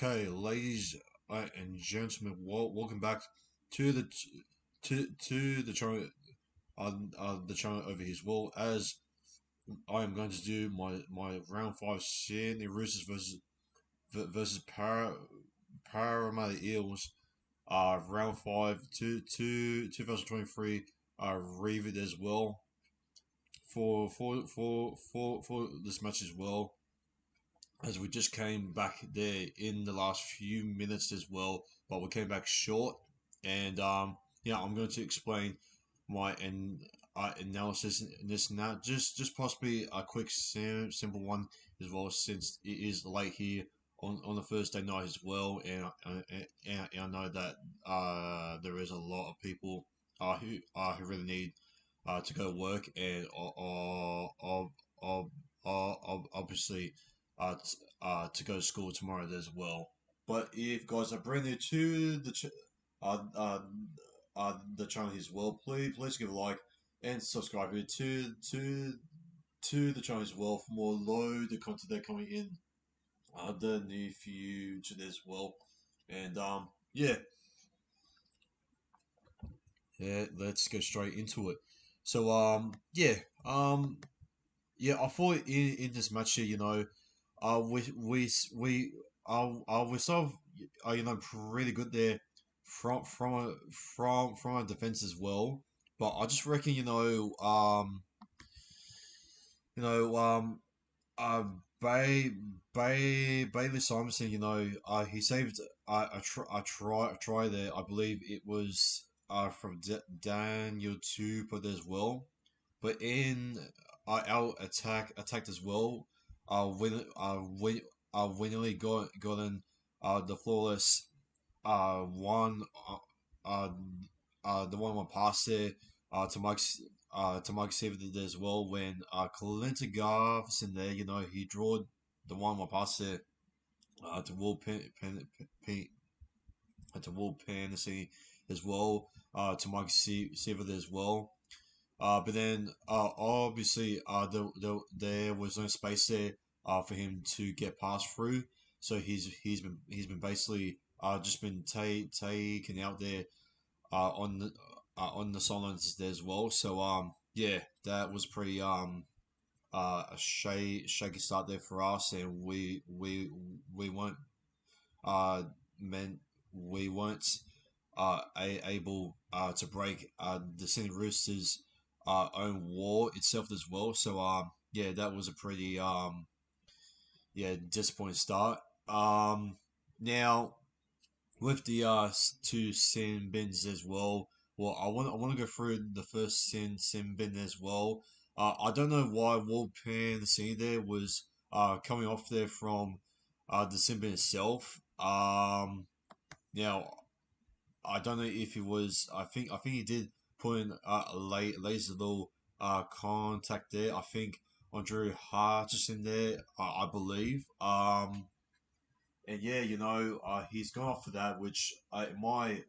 Okay, ladies and gentlemen, welcome back to the channel, the channel over here as well. As I am going to do my round five Sydney Roosters versus Parramatta Eels, round five 2023 reviewed as well for this match as well, as we just came back there in the last few minutes as well, but we came back short. And yeah, I'm going to explain my analysis in this now. Just possibly a quick simple one as well, since it is late here on the Thursday night as well, and I know that there is a lot of people who really need to go to work, and obviously to go to school tomorrow as well. But if guys are brand new to uh, uh, the channel as well, please give a like and subscribe here to the channel as well for more load of content that coming in the near future as well. And yeah, let's go straight into it. So um yeah, I thought in this match here, we we sort of pretty good there from our defense as well. But I just reckon you know uh Bailey Simonson, he saved a try there. I believe it was from Daniel Tupper as well. But in our attacked as well, win Winley gotten the flawless one uh, the one pass there to Mike Seaver as well, when Clinton Garvison there, he drew the one pass there to Will Pen, to Will Penny as well, to Mike Seaver as well. But then obviously there was no space there for him to get passed through. So he's been basically just been taken out there on the sidelines there as well. So yeah, that was pretty a shaky start there for us, and we weren't uh meant we weren't able to break the Sydney Roosters own war itself as well. So yeah, that was a pretty yeah, disappointing start. Now with the two sin bins as well. Well, I want to go through the first sin bin as well. I don't know why Wolfpan the there was coming off there from the sin bin itself. Now I don't know if it was. I think he did put in a laser little contact there. I think on Drew Hutchison there. I believe. And yeah, he's gone off for that, which, in my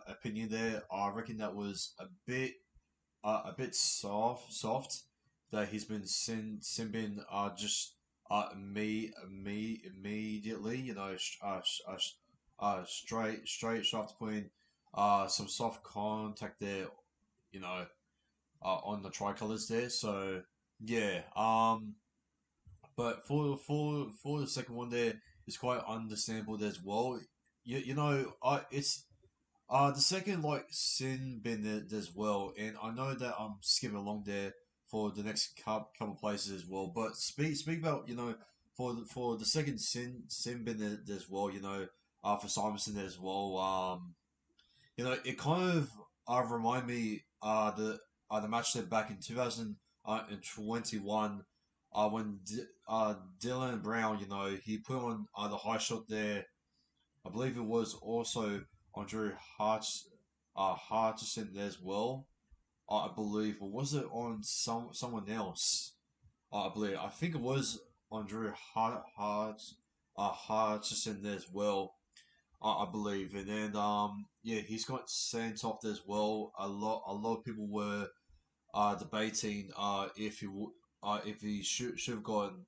opinion, there, I reckon that was a bit soft. That he's been sin just immediately, straight after putting some soft contact there, you know, on the tricolors there. So yeah, but for the second one there, it's quite understandable as well. It's the second like sin bin there as well, and I know that I'm skipping along there for the next couple places as well. But speak about for the second sin bin there as well. For Simonson as well. It kind of remind me the match there back in 2021 when Dylan Brown, he put on the high shot there. I believe it was also Andrew Hutchison as well. I believe, or was it on someone else? I think it was Andrew Hutchison as well. I believe, and then yeah, he's got sent off as well. A lot of people were debating if he should have gotten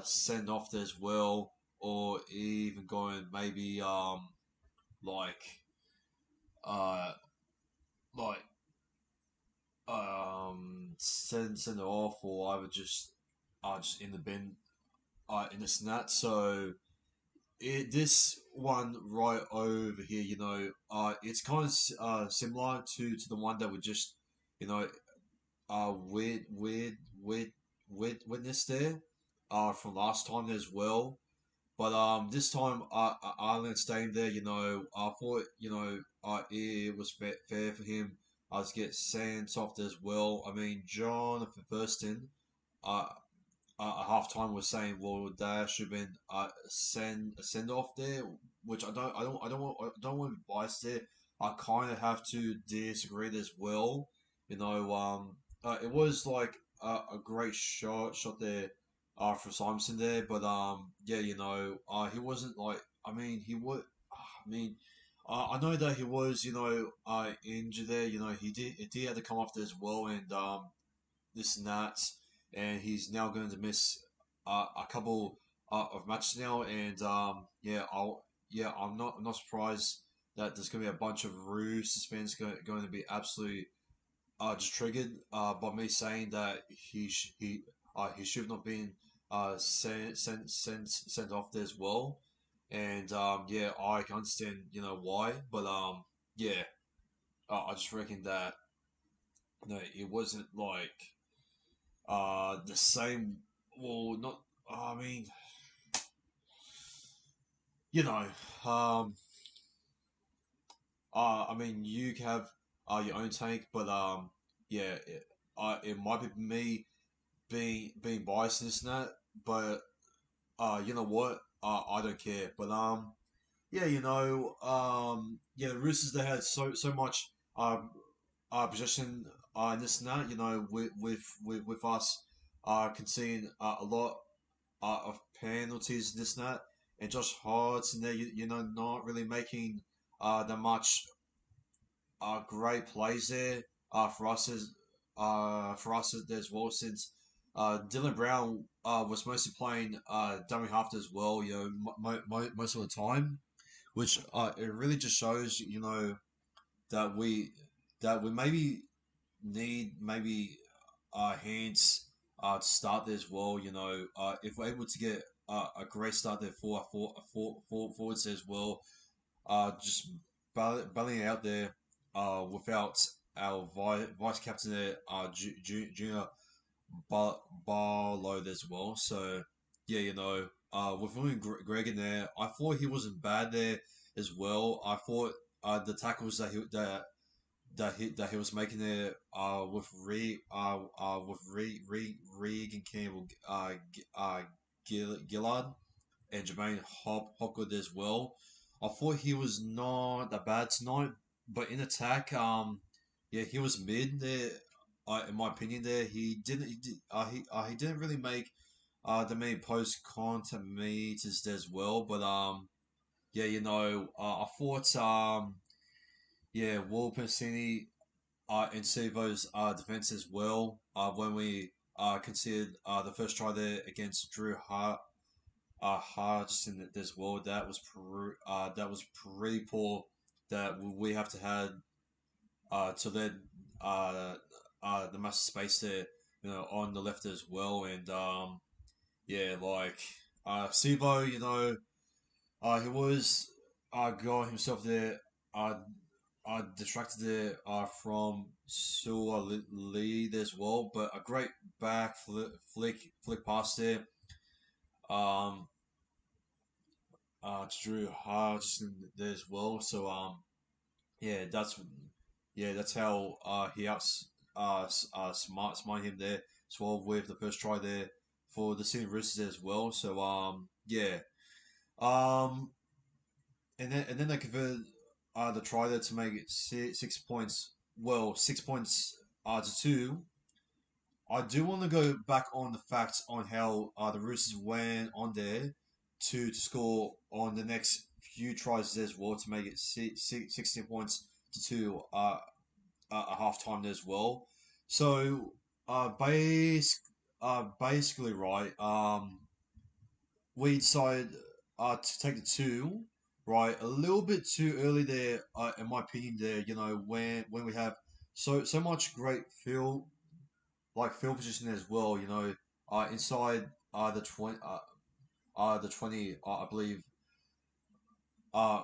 sent off as well. or even going maybe like uh like send it off, or I would just in the bin in the snat. So this one right over here, it's kind of similar to the one that we just you know weird witness there from last time as well. But this time Ireland staying there, I thought it was fair for him to get sent off as well. I mean, Jonathan Thurston, uh, at halftime was saying, well, there should have been a send off there, which I don't want to be biased there. I kind of have to disagree as well. It was like a great shot there, for Simonson there, but yeah, he wasn't like. I mean, he would. I mean, I know that he was, injured there. He did have to come off there as well, and this and that, and he's now going to miss a couple of matches now. And I'm not surprised that there's going to be a bunch of Roosters fans going to be absolutely just triggered by me saying that he should have not been sent off there as well. And yeah, I can understand why, but yeah, I just reckon that it wasn't like the same. Well, not. I mean, you know, um, I mean, you have your own take, but yeah, it might be me being biased in this and that, but you know what? I don't care. But yeah, yeah, the Roosters they had so much possession in this and that. With us conceding a lot of penalties, this and that, and Josh Hart's in there. Not really making that much great plays there for us as well, since Dylan Brown was mostly playing dummy half as well. Most of the time, which it really just shows that we maybe need maybe hands to start there as well. If we're able to get a great start there for forwards as well, just bailing out there without our vice captain there, Junior Barlow as well. So yeah, with William Greg in there, I thought he wasn't bad there as well. I thought the tackles that he was making there with Regan Campbell, Gillard and Jermaine Hopgood as well. I thought he was not that bad tonight, but in attack, yeah, he was mid there. In my opinion, there he didn't really make the many post contact meters as well. But yeah, I thought yeah, Wolpensini and Sivo's defense as well. When we considered the first try there against Drew Hardison as well. That was pretty poor. That we have to have to let uh, the massive space there, on the left as well. And yeah, like Sivo, he was going himself there. Distracted there from Sua Lead as well, but a great back flick pass there. Um, to Drew Hardison there as well. So yeah, that's how he outs smart him there as well with the first try there for the Sydney Roosters as well. So yeah, um and then they converted the try there to make it 6 points. Well, 6 points to two. I do want to go back on the facts on how the Roosters went on there to score on the next few tries as well to make it 16 points to two at halftime as well. So basically right, we decided to take the two, right, a little bit too early there, in my opinion. There, when we have so much great field position as well. Inside the 20, I believe, uh,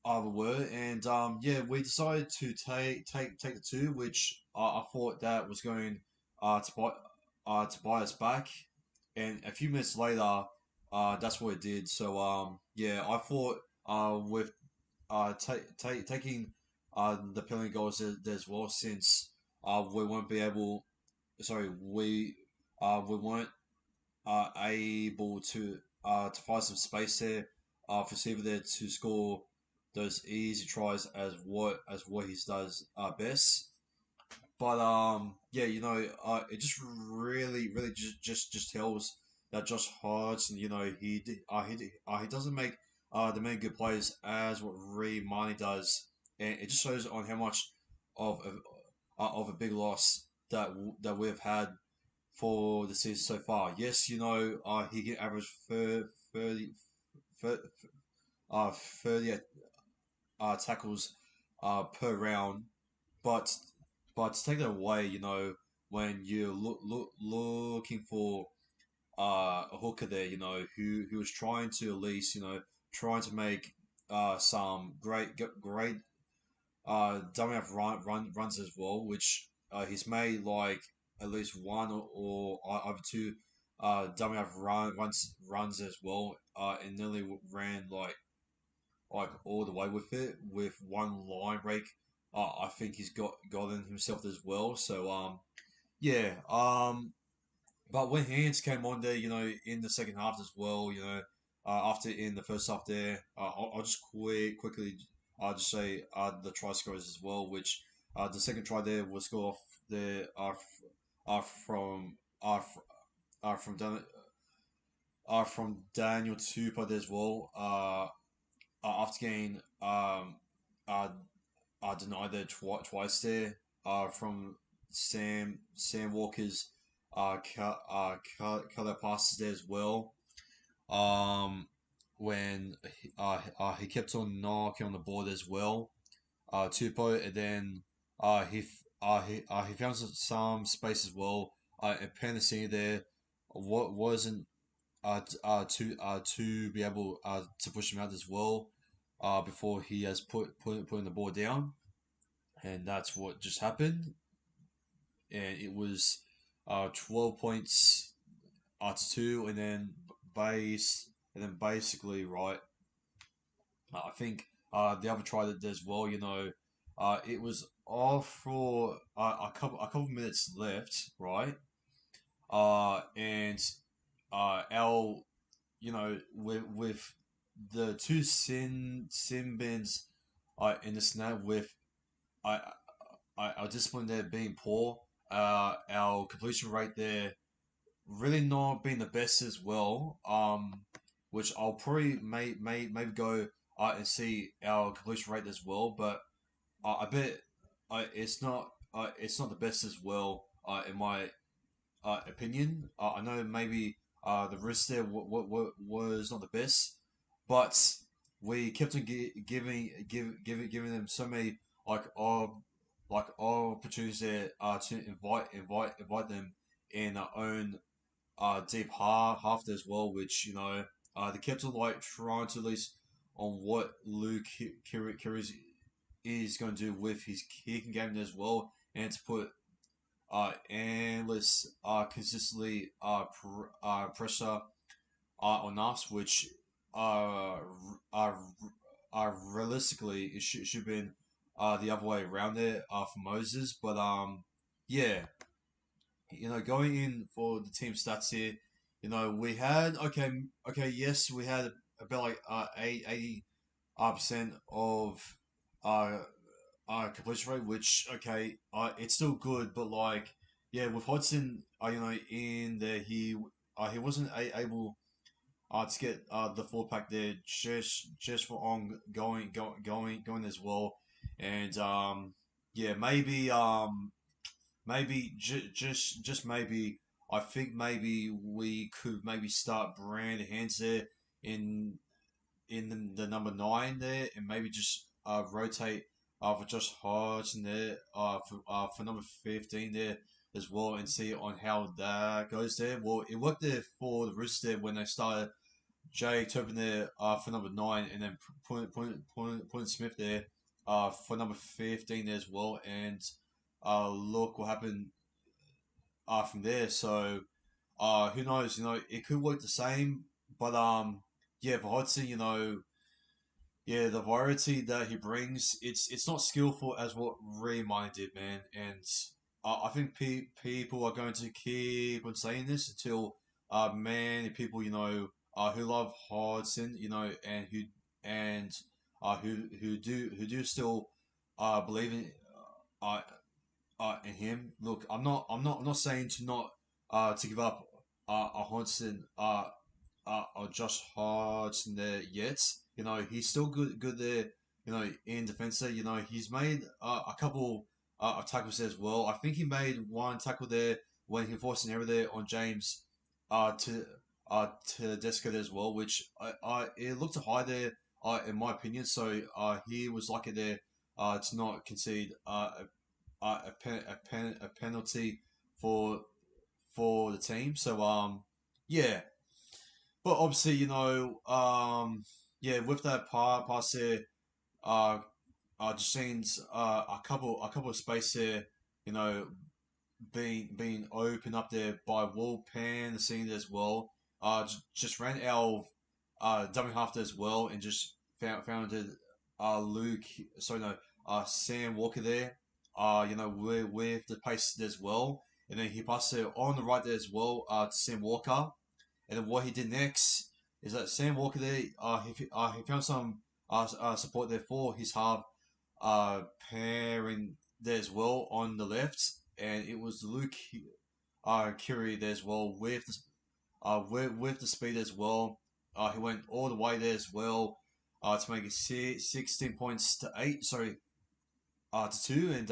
the word, and yeah, we decided to take the two, which I thought that was going to buy us back, and a few minutes later, that's what it did. So yeah, I thought with taking the penalty goals there as well, since we won't be able, sorry, we weren't able to find some space there for Siva there to score those easy tries as what he does best. But yeah, it just really just tells that Josh Hodgson, he doesn't make the many good plays as what Reed Marnie does, and it just shows on how much of of a big loss that we've had for the season so far. Yes, he can average 30, 30, 30 tackles per round, but to take that away, when you're looking for a hooker there, who was trying to at least, trying to make some great don't have runs as well, which he's made like at least one or over two WF runs as well, and nearly ran like all the way with it with one line break. I think he's gotten himself as well. So yeah, but when Hands came on there, in the second half as well, after in the first half there, I'll just quickly just say the try scorers as well, which the second try there was scored off there from from from Daniel Tupa there as well. After getting uh, denied there twice there from Sam Walker's color passes there as well. Um, when he kept on knocking on the board as well, Tupo, and then he found some space as well. And Panasini there, what wasn't to be able to push him out as well, before he has putting the ball down, and that's what just happened, and it was 12 points to two, and then basically, right. I think the other try that as well, it was off for a couple minutes left, right? And our with the two sin bins in the snap with I, our discipline there being poor, our completion rate there really not being the best as well. Which I'll probably maybe go and see our completion rate as well, but I bet it's not the best as well in my opinion. I know maybe the risk there was not the best, but we kept on giving them so many like opportunities there to invite them in our own deep half as well, which they kept on like trying to at least on what Luke Kyrgios is going to do with his kicking game as well, and to put endless consistently pressure on us, which uh, uh, realistically it should have been the other way around there for Moses, but yeah, going in for the team stats here, we had yes, we had about like 80 percent of uh, completion rate, which it's still good, but like yeah, with Hodgson, in there, he wasn't able to get the full pack there just for going as well, and yeah, maybe just maybe I think maybe we could maybe start Brand Hands there in in the number 9 there, and maybe just rotate for Josh Hodgson there for number 15 there as well, and see on how that goes there. Well, it worked there for the Roosters there when they started Jay Turpin there for number 9, and then Point Smith there for number 15 there as well, and look what happened from there. So who knows? It could work the same, but yeah, for Hodgson, yeah, the variety that he brings, it's not skillful as what Remine did, man. And I think people are going to keep on saying this until many people, who love Hodgson, and who do still believe uh, in him. Look, I'm not saying to give up a Hodgson or Josh Hodgson there yet. He's still good there. In defense there. He's made a couple of tackles there as well. I think he made one tackle there when he forced an error there on James to Tedesco there as well, which it looked high there in my opinion. So he was lucky there to not concede a penalty for the team. So yeah, but obviously yeah, with that pass there, uh just seems a couple of space there, you know being opened up there by Wolpan, the scene as well. Just ran out of dummy half there as well, and just found it Luke, sorry no, Sam Walker there. With the pace there as well, and then he passed it on the right there as well to Sam Walker, and then what he did next is that Sam Walker there, he found some support there for his half pairing there as well on the left, and it was Luke Curie there as well with the speed as well. He went all the way there as well to make it 16 points to 8. Sorry, to 2, and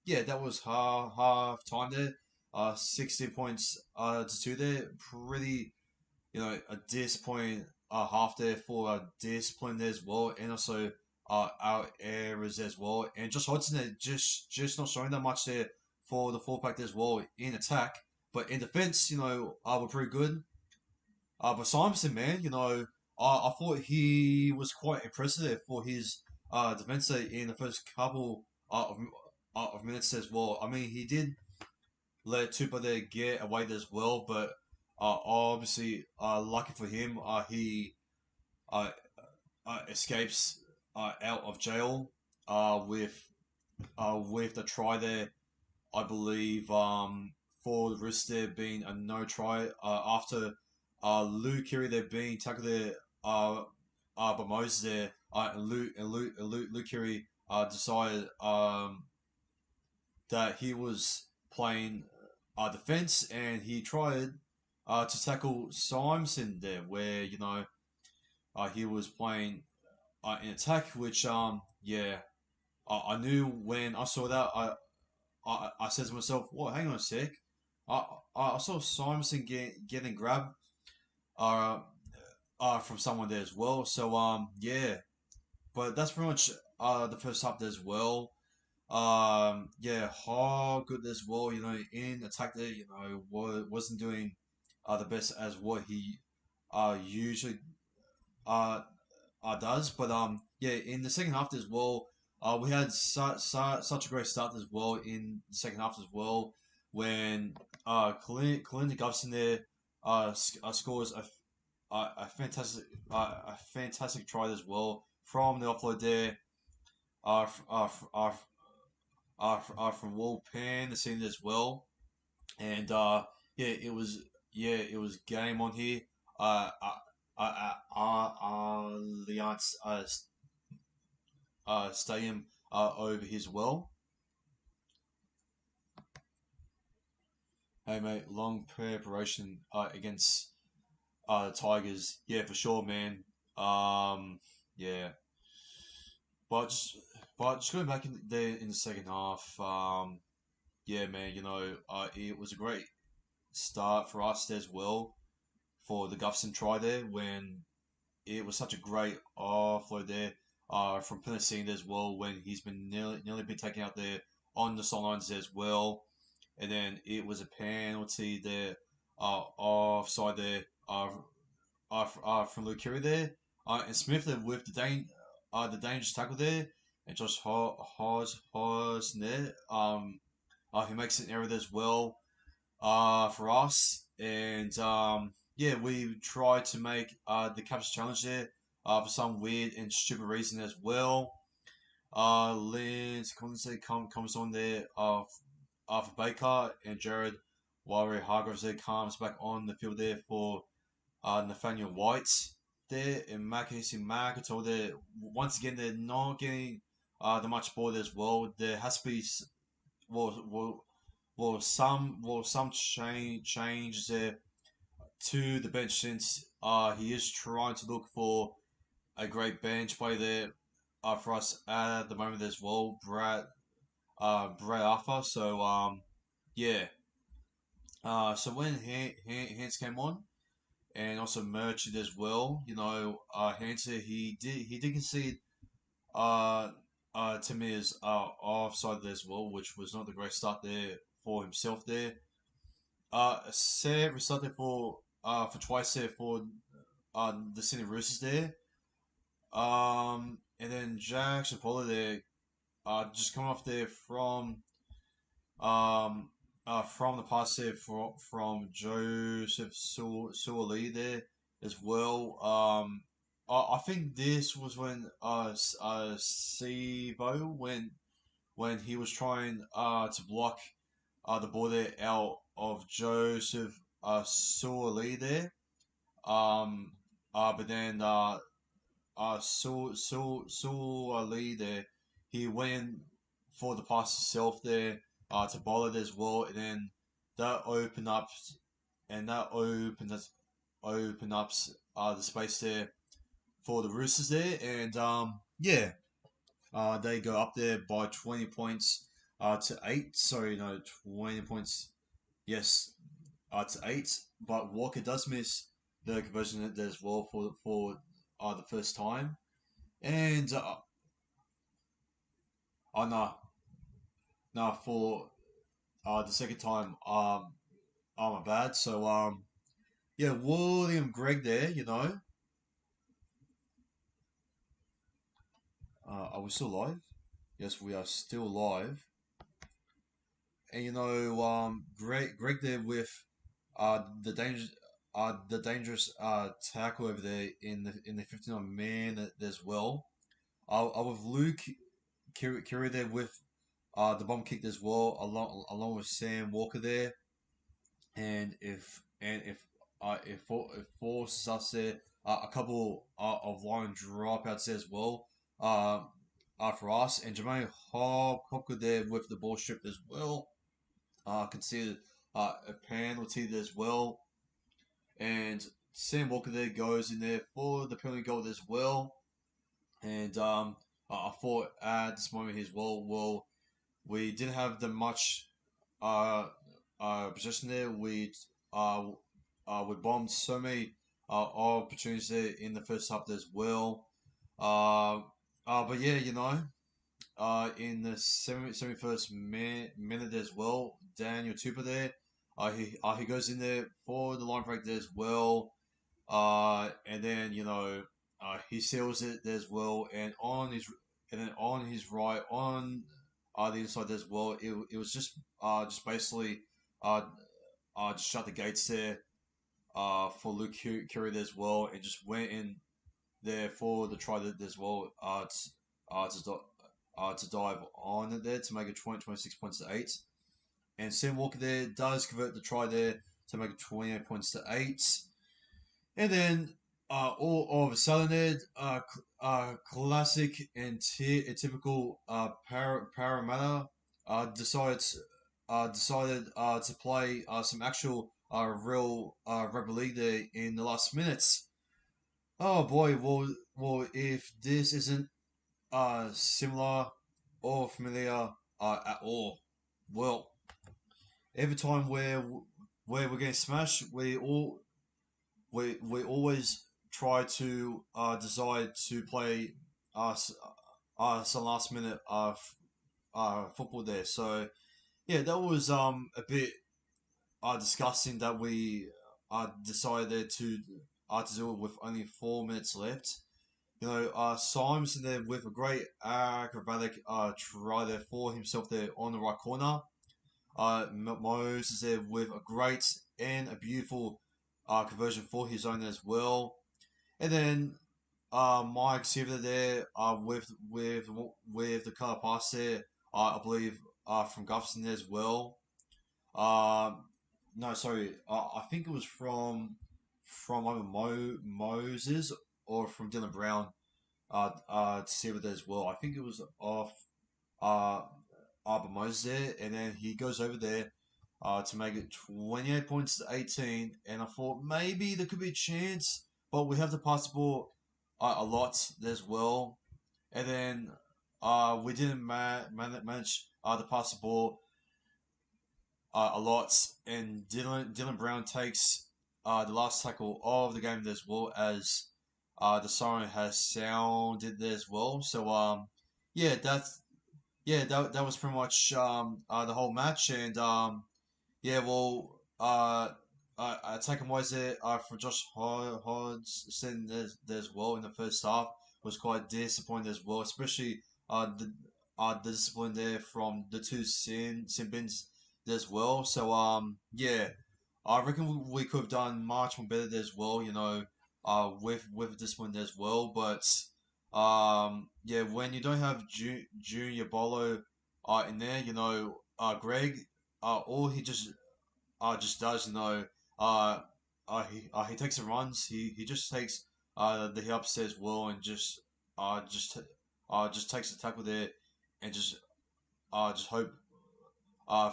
yeah, that was half time there. 16 points to 2 there. Pretty, a disappointing half there for discipline there as well, and also our errors as well. And just Hodgson there, just not showing that much there for the fullback as well in attack, but in defense, we're pretty good. But Simonson, man, I thought he was quite impressive there for his defense there in the first couple of minutes as well. I mean, he did let Tupa there get away there as well, but obviously, lucky for him, he uh, escapes out of jail with the try there. I believe for the Roosters there being a no try after Luke Keary there being tackled there by Moses there, Luke Keary decided that he was playing defense, and he tried to tackle Simonson there, where he was playing in attack, which yeah, I knew when I saw that. I said to myself, "Well, hang on a sec. I I saw Simonson getting grabbed uh, from someone there as well." So yeah, but that's pretty much the first half there as well. Yeah, Hall good as well. In attack there, wasn't doing the best as what he usually uh, does. But yeah, in the second half as well, we had such a great start as well in the second half as well, when Clint Gubson there scores a fantastic try as well from the offload there. From Wolpan, the scene as well, and yeah, it was game on here. Allianz Stadium over here as well. Hey mate, long preparation against the Tigers. Yeah, for sure, man. Yeah, but just going back in there in the second half. Yeah, man. It was a great start for us as well for the Gufson try there when it was such a great offload there from Penasine as well when he's been nearly been taken out there on the sidelines as well. And then it was a penalty there, offside there, from Luke Keary there, and Smith there with the dangerous tackle there, and Josh Hawes there, who makes an error there as well, for us, and yeah, we tried to make the capture challenge there, for some weird and stupid reason as well. Lance Condensate comes on there, for Baker, and Jared Warrior Hargreaves there comes back on the field there for Nathaniel White there, and Makahisi Makato there. Once again, they're not getting the much ball as well. There has to be well, well, some change there to the bench, since he is trying to look for a great bench play there, for us at the moment as well, Brad Arthur. So yeah. So when Hands came on, and also Merchant as well, Hanser, he did concede to me as offside there as well, which was not the great start there for himself there. Set restarted for twice there for the Sydney Roosters there. And then Jackson Polo there, just coming off there um from the pass there from Joseph Suoli there as well. I think this was when Sivo, when he was trying to block the ball there out of Joseph Suoli there. Um, but then Suoli there, he went in for the pass himself there, to Bollard as well, and then that opened up and that opened up the space there for the Roosters there, and yeah, they go up there by 20 points to 8. So 20 points, yes, to 8. But Walker does miss the conversion there as well for the first time, and no, no, for the second time, my bad. So yeah, William Gregg there. Are we still live? Yes, we are still live. And Greg there with the dangerous tackle over there in the 59 man as well. With Luke Curry there with the bomb kick as well, along with Sam Walker there, and if forces us there, a couple of line dropouts as well, uh, for us, and Jermaine Hopgood there with the ball stripped as well, considered a penalty as well, and Sam Walker there goes in there for the penalty goal as well, and I thought at this moment as well, we didn't have the much uh, possession there. We bombed so many opportunities there in the first half as well. But yeah, in the 71st minute as well, Daniel Tupper there, he goes in there for the line break there as well. And then he seals it there as well, and then on his right, on the inside there as well. It was just basically uh, just shut the gates there for Luke Curry there as well, and just went in there for the try there as well, to dive on it there to make it 26 points to 8. And Sam Walker there does convert the try there to make it 28 points to 8. And then all of a sudden, classic and typical Parramatta decided to play some actual real rugby league there in the last minutes. Oh boy, well, if this isn't similar or familiar at all, well, every time where we're getting smashed, we always try to decide to play some last minute football there. So yeah, that was a bit disgusting that we decided to do it with only 4 minutes left. You know, Symes in there with a great acrobatic try there for himself there on the right corner. Mose is there with a great and a beautiful conversion for his own as well. And then Mike Siver there with the color pass there, I believe from Gustafson as well. Um, no, sorry, I think it was from either Moses or from Dylan Brown. Siver there as well. I think it was off uh Arbor Moses there, and then he goes over there to make it 28 points to 18. And I thought maybe there could be a chance, but we have to pass the ball a lot as well. And then we didn't manage to pass the ball a lot. And Dylan Brown takes the last tackle of the game as well as the siren has sounded as well. So yeah, that was pretty much the whole match, and yeah, well, attacking wise there for Josh Hodgson as well in the first half was quite disappointing as well, especially the discipline there from the two sin bins as well. So yeah, I reckon we could have done much more better there as well. You know, with discipline as well, but yeah, when you don't have Junior Bolo in there, you know, Greg, all he just does, you know, he takes the runs. He just takes the hit upstairs well and just takes the tackle there and just hope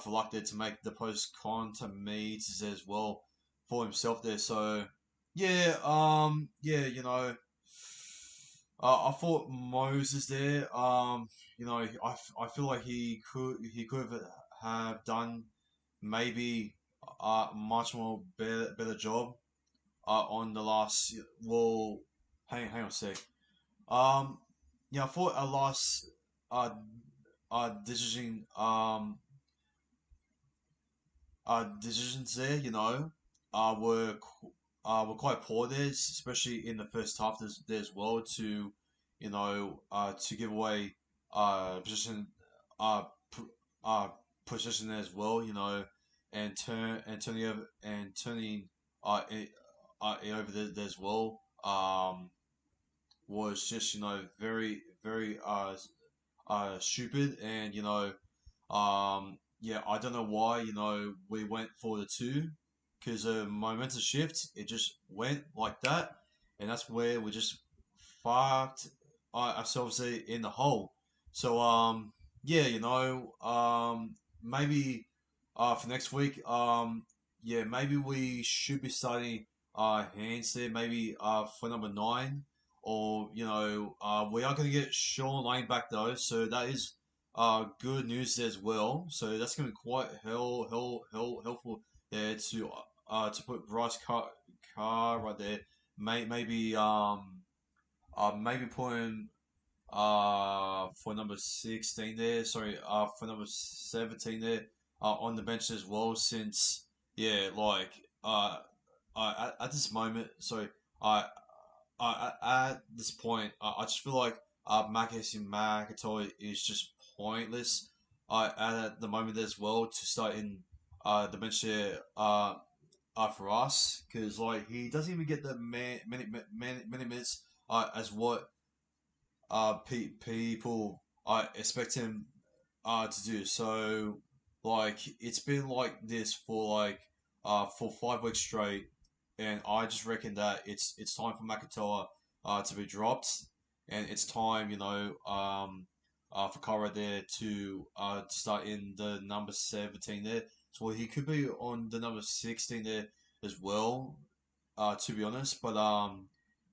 for luck there to make the post quantum meters as well for himself there. So yeah, yeah, you know, I thought Moses there. You know, I feel like he could have done maybe a much more better job on the last. Well, hang on a sec. Um, yeah, I thought a last decision decisions there, you know, were quite poor there, especially in the first half there as well. To you know, to give away position, uh, p- uh, position as well, you know, and turning over and turning it, it over there as well. Was just very stupid, and you know, yeah, I don't know why, you know, we went for the two because the momentum shift, it just went like that, and that's where we just fucked ourselves in the hole. So, yeah, you know, maybe for next week, yeah, maybe we should be starting hands there, maybe for number 9, or you know, we are going to get Sean Lane back though, so that is good news as well. So that's going to be quite helpful there to put Car right there. Maybe maybe putting for number 16 there. Sorry, for number 17 there on the bench as well. Since yeah, like at this moment, sorry, I at this point, I just feel like Marcus McIntyre is just pointless at the moment as well to start in the bench there for us because like he doesn't even get the many minutes as what people expect him to do. So like it's been like this for 5 weeks straight, and I just reckon that it's time for McIntyre to be dropped, and it's time for Kara there to start in the number 17 there. So he could be on the number 16 there as well. To be honest, but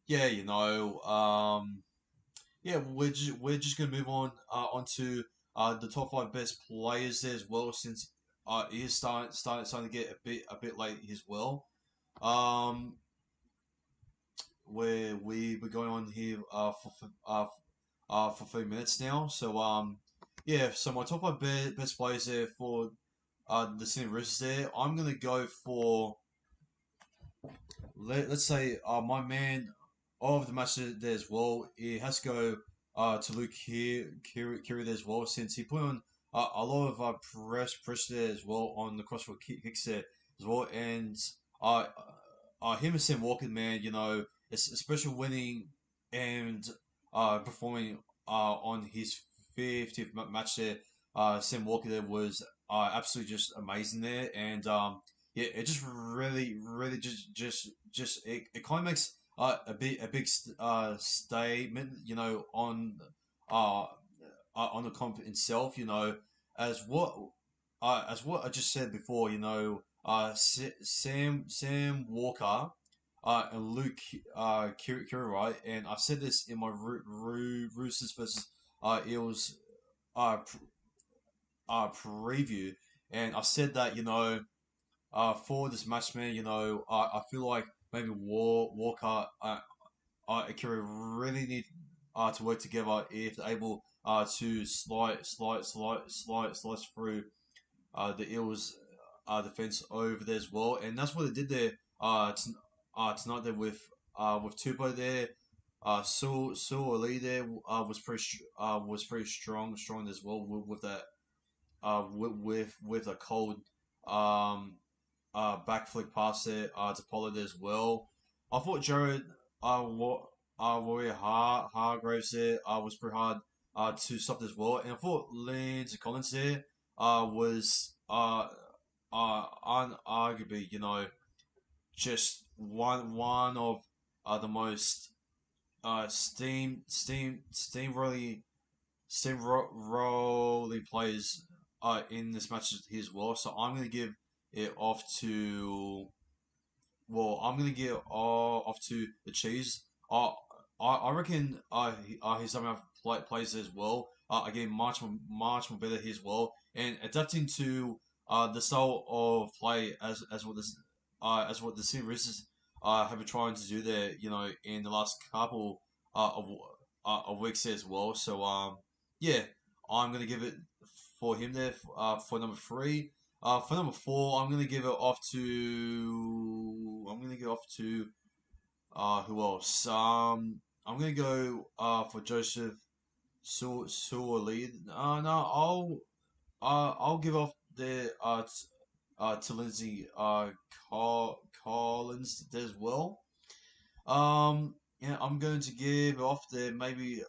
yeah, you know, yeah, we're just gonna move on onto the top 5 best players there as well, since it is starting to get a bit late as well. Um, where we were going on here for 3 minutes now. So yeah. So my top five best players there for the Sydney Roosters there. I'm gonna go for let's say my man of the match there as well. It has to go to Luke Kiri there as well, since he put on a lot of pressure there as well on the crossfield kicks there as well, and uh, him and Sam Walker, man, especially winning and performing on his 50th match there. Sam Walker there was absolutely just amazing there, and yeah, it just really just it kind of makes a big statement, uh, on the comp itself, as what I just said before, Sam Walker, and Luke Kiri, right? And I said this in my Roosters versus Eels uh, pr- preview, and I said that for this match, man, I feel like maybe Walker, Akira really need to work together if they're able to slice through the Eels defense over there as well, and that's what they did there tonight there with Tupo there. Saul Ali there was pretty strong as well with that with a cold um back flick pass there to Pollard as well. I thought Jared Warrior Hargraves there was pretty hard to stop as well, and I thought Lindsay Collins there was unarguably, just one of the most steamrolling players in this match as well. So I'm gonna give it off to I'm gonna give off to the cheese. I reckon he's somehow plays as well. Again, much more better here as well, and adapting to the style of play as what the Sydney Roosters have been trying to do there. In the last couple of weeks as well. So yeah, I'm gonna give it for him there for number three. For number four, I'm gonna give it off to. I'm gonna give it off to. Who else? I'm gonna go for Joseph Suoli. No, I'll give off the to Lindsay Collins as well. Yeah, I'm going to give off there maybe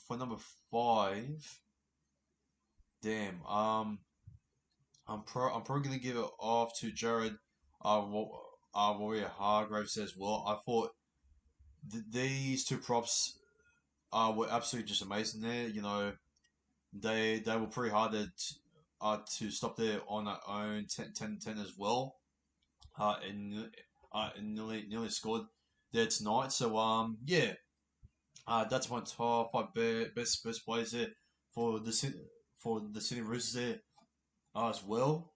for number five. Damn. I'm probably gonna give it off to Jared Warrior Hargraves as well. I thought these two props were absolutely just amazing there. They were pretty hard to stop there on their own 10 as well. And nearly scored there tonight. So yeah, that's my top five best players there for the City Roosters there as well.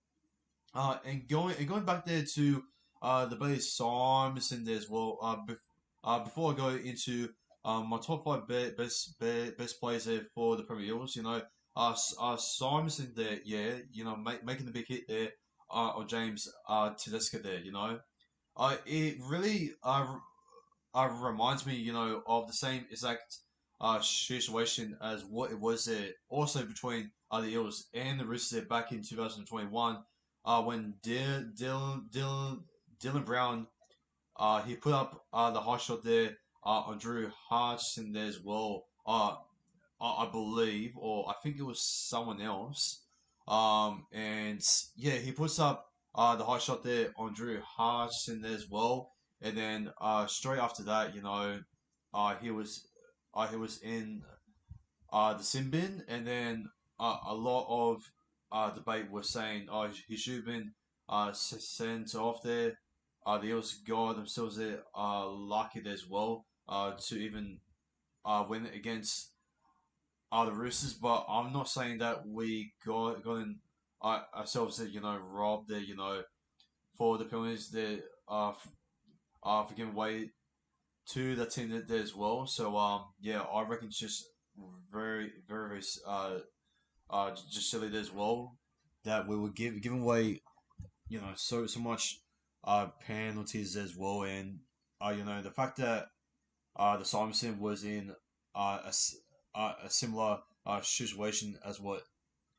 And going back there to the Bay Simonson there as well. Before I go into my top five best players there for the Premier Eels, Simonson there, yeah, making the big hit there on James Tedesca there, it really reminds me, of the same exact situation as what it was there also between the Eels and the Roosters there back in 2021 when Dylan Brown he put up the high shot there on Drew Hutchison there as well. I believe, or I think it was someone else. And yeah, he puts up the high shot there on Drew Hutchison there as well. And then straight after that, he was in the sin bin, and then a lot of debate was saying, he should have been sent off there. The Eels got themselves there lucky there as well to even win against the Roosters, but I'm not saying that we gotten ourselves robbed there, for the penalties there for giving away to the team that there as well. So yeah, I reckon it's just very just silly there as well that we were giving away so much penalties as well, and the fact that the Simonson was in a similar situation as what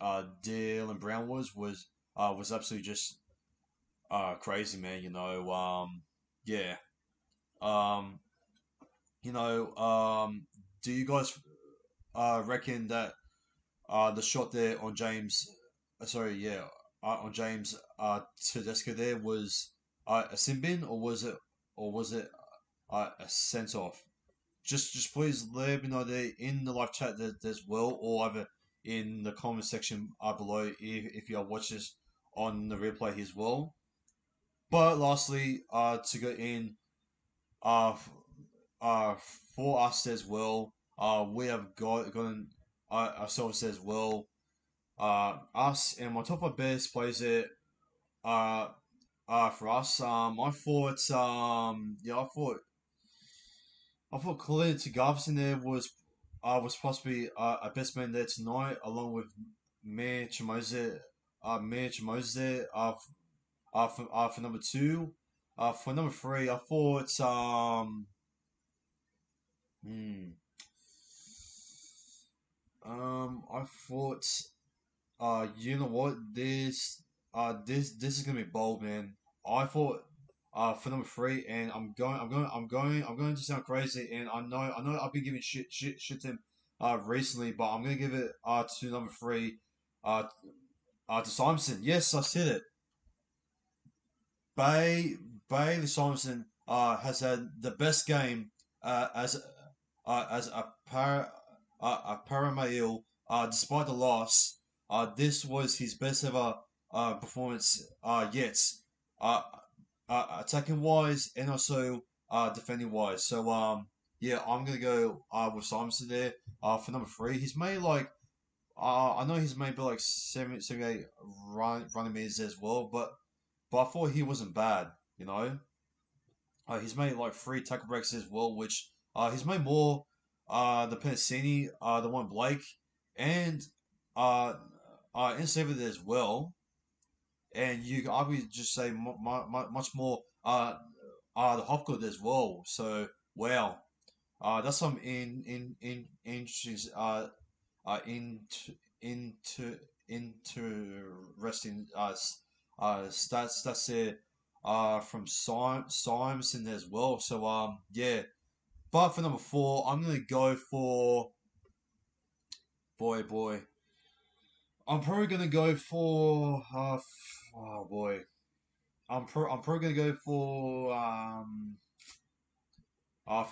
Dylan Brown was absolutely just crazy, man. Yeah. Um, you know, do you guys reckon that the shot there on James, sorry, yeah, on James Tedesco there was a sin bin, or was it a sense off? Just please let me know there in the live chat that as well, or either in the comment section below if you are watching this on the replay as well. But lastly, to go in uh, f- uh, for us as well, we have gotten ourselves as well. Us and my top of best plays it. Uh, for us, I thought Clint Garvison there was possibly a best man there tonight, along with Mayor Chimose there. For number two, for number three, hmm, I thought, you know what, this is gonna be bold, man. I thought, for number three, and I'm going to sound crazy, and I know I've been giving shit to him, recently, but I'm gonna give it, to number three, uh, to Simonson. Yes, I said it. Bay Bailey Simonson has had the best game as a Parramatta, despite the loss. This was his best ever performance yet, uh, attacking wise and also defending wise. So yeah, I'm gonna go with Simonson there for number three. He's made like I know he's made like 78 running meters as well, but I thought he wasn't bad. You know, he's made like three tackle breaks as well, which he's made more the Penasini, the one Blake, and Seven as well. And you could arguably just say much more the Hopgood as well. So wow, that's some in interesting into interesting stats there from Simonson as well. So yeah, but for number four, I'm gonna go for boy. I'm probably gonna go for oh boy. I'm probably gonna go for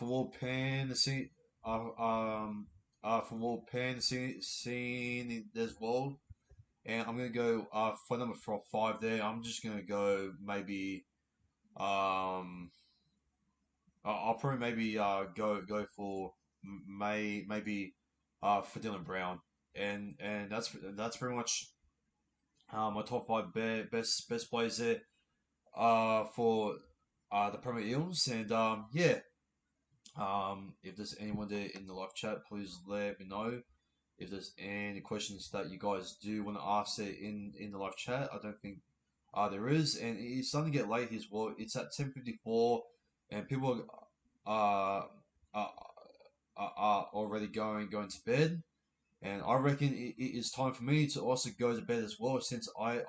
World Pan the scene for World Pan scene as well. And I'm gonna go for number five there. I'm just gonna go maybe um I'll probably maybe go for maybe for Dylan Brown, and that's pretty much my top five best players there for the Premier Eels. And yeah, if there's anyone there in the live chat, please let me know. If there's any questions that you guys do want to ask there in the live chat, I don't think there is, and it's starting to get late as well. It's at 10:54, and people are, are already going to bed. And I reckon it is time for me to also go to bed as well, since I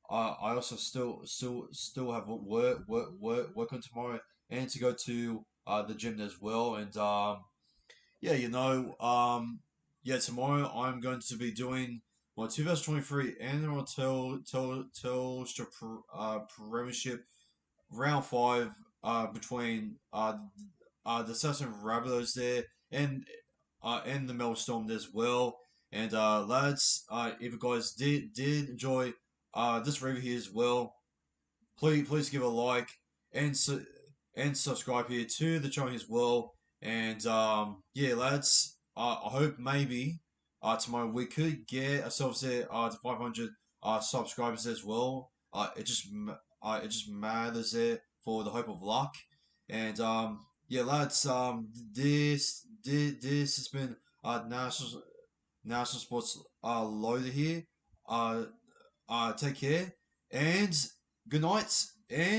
also still have work on tomorrow, and to go to the gym as well. And yeah, yeah, tomorrow I'm going to be doing my 2023 NRL Telstra Premiership round five between the Southern Rabbitohs there and the Melbourne Storm as well. And lads, if you guys did enjoy this review here as well, please give a like and and subscribe here to the channel as well. And yeah, lads, I hope maybe tomorrow we could get ourselves there to 500 subscribers as well. It just matters there for the hope of luck. And Yeah, lads. This has been national sports loader here. Uh, take care and good night and